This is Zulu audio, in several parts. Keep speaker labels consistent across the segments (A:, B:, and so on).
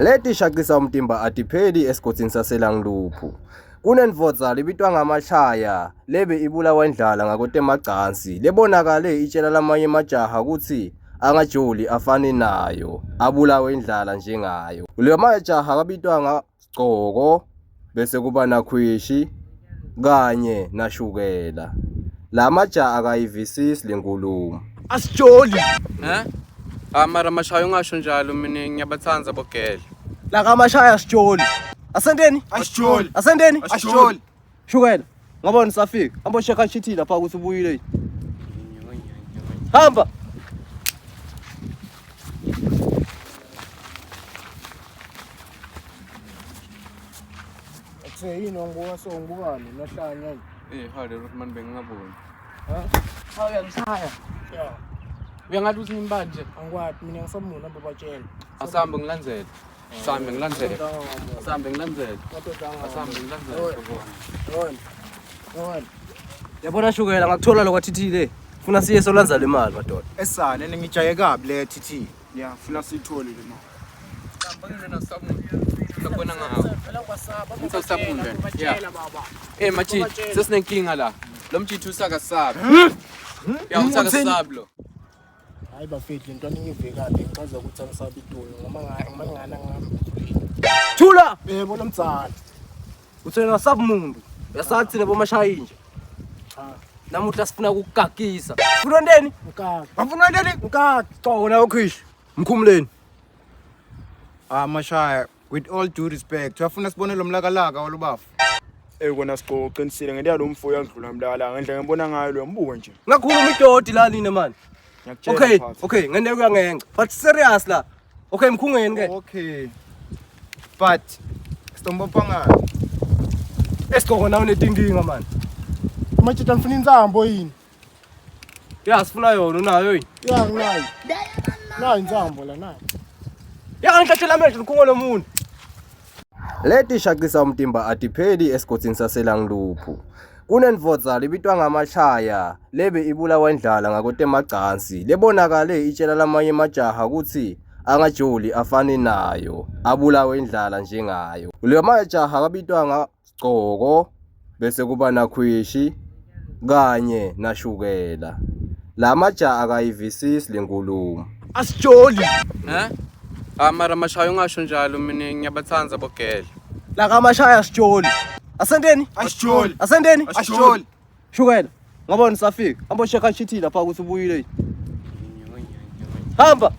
A: Leti shaqisa umtimba adipheli esigodini saseLangluphu. Kunendvodza libitwa ngaMashaya lebe ibulawa indlala ngakotemagcansi lebonakale itshela lamanye majaha kutsi angajoli afane nayo abulawe indlala njengayo. Le majaha kabitwa ngaGcoko bese kuba naKhwishi kanye naShukela. La majaha akayivisisi lenkulumo.
B: Asijoli.
C: Mara Mashaya ungasho njalo mina ngiyabathanza bogele.
B: La kaMashaya asijoli. Asendeni?
D: Asijoli.
B: Asendeni?
D: Asijoli.
B: Shukela. Ngabona safika. Hamba shaka chithi lapha ukuthi ubuyile. Hamba.
D: Yini ngibuka ngibukani nahlanya.
C: Hale Rothman bengingaboni.
B: Hawu uyangishaya.
D: Ya,
C: Uyangathi uthi ngimba nje.
D: angikwazi mina ngisamuna babatshela.
C: Asambe ngilandzele. Asambe ngilandzele. Asambe ngilandzele. Asambe ngilandzele.
D: Yona.
B: Yabona Shukela ngakuthola lokwathithile. Funa siye solanza le mali madoda.
D: Esane ngijaye kabi le TT. Ya, funa siyithole le mali.
C: Ngibona nasamu. Ngibona ngawo.
D: Phela kwasaba.
C: Ngisasaphunde.
D: Batshela baba.
C: Machi, sesinenkinga la. Lo mjithu usakasabi. Ya usakasabi lo.
D: Hayi bafethu into ningive kade ngichaza ukuthi angisabi itolo ngoma ngingana ngami.
B: Thula.
D: Yebo lomtsana.
B: Uthena sabumuntu. Yasathi lebo Mashaya nje.
D: Cha.
B: Namuhla sifuna ukugagisa. Ufuna ndeni?
D: Ukaka.
B: Bafuna ndeni? Ukaka. Xoko nawe Khwishi. Mkhumuleni.
E: Mashaya, with all due respect, uyafuna sibone lo mlakalaka walubafu.
D: Kona Sigcoko qinisile ngento yalomfo yangidlula mlala ngendlela ngibona ngayo lo mbuko nje.
B: Ngakhuluma idodi la nini manje.
D: Ngiyakutshela.
B: Okay, ngene kuyangenca. But serious la. Okay, mkhungeni ke.
E: Okay. But sitombopa ngani?
B: Esigqoko nawe netinkinga man.
D: Manje ngifuna inzambo yini?
B: Ya sifuna yona unayo yini?
D: Ya nginayo. Nayo inzambo la nayo.
B: Ya ngihlatshela amehlo ngikhungo lomuntu.
A: Leti shaqisa umtimba adipheli esigodini saseLangluphu. Kunendvodza libitwa ngaMashaya lebe ibulawa indlala ngakotemagcansi lebonakale itshela lamanye majaha kutsi angajoli afane nayo abulawe indlala njengayo. Le majaha kabitwa ngaGcoko bese kuba naKhwishi kanye naShukela. La majaha akayivisisi lenkulumo.
B: Asijoli.
C: Mara Mashaya ungasho njalo mina ngiyabathanza bogele.
B: La kaMashaya asijoli. Asendeni?
D: Asijoli.
B: Asendeni?
D: Asijoli.
B: Shukela. Ngabona safika. Hamba shaka chithi lapha ukuthi ubuyile. Hamba.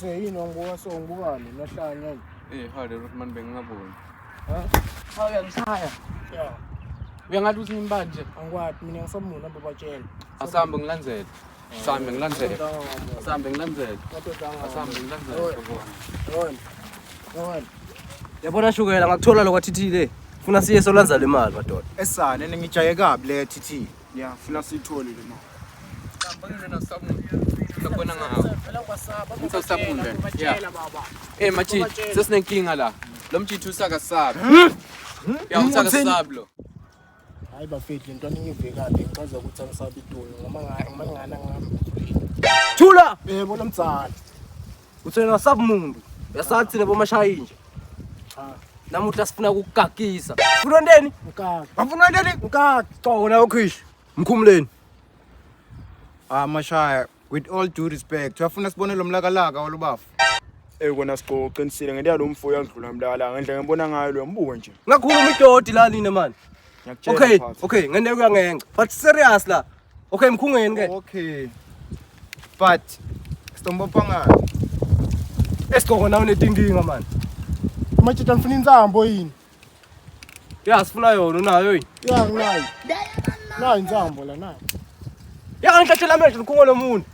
D: Yini ngibuka ngibukani nahlanya.
C: Hale Rothman bengingaboni.
B: Hawu uyangishaya.
D: Ya,
C: Uyangathi uthi ngimba nje.
D: angikwazi mina ngisamuna babatshela.
C: Asambe ngilandzele. Asambe ngilandzele. Asambe ngilandzele. Asambe ngilandzele.
D: Yona.
B: Yabona Shukela ngakuthola lokwathithile. Funa siye solanza le mali madoda.
E: Esane ngijaye kabi le TT.
D: Ya, funa siyithole le mali.
C: Ngibona nasamu. Ngibona ngawo.
D: Phela kwasaba.
C: Ngisasaphunde.
D: Batshela baba.
C: Machi, sesinenkinga la. Lo mjithu usakasabi. Ya usakasabi lo.
D: Hayi bafethu into ningive kade ngichaza ukuthi angisabi itolo ngoma ngingana ngami.
B: Thula.
D: Yebo lomtsana.
B: Uthena sabumuntu. Yasathi lebo Mashaya nje.
D: Cha.
B: Namuhla sifuna ukugagisa. Ufuna ndeni?
D: Ukaka.
B: Bafuna ndeni? Ukaka. Xoko nawe Khwishi. Mkhumuleni.
E: Mashaya, with all due respect, uyafuna sibone lo mlakalaka walubafu.
D: Kona Sigcoko qinisile ngento yalomfo yangidlula mlala ngendlela ngibona ngayo lo mbuko nje.
B: Ngakhuluma idodi la nini manje.
D: Ngiyakutshela.
B: Okay, ngene kuyangenca. But serious la. Okay, mkhungeni ke.
E: Okay. But sitombopa ngani?
B: Esigqoko nawe netinkinga man.
D: Manje ngifuna inzambo yini?
B: Ya sifuna yona unayo yini?
D: Ya nginayo. Nayo inzambo la nayo.
B: Ya ngihlatshela amehlo ngikhungo lomuntu.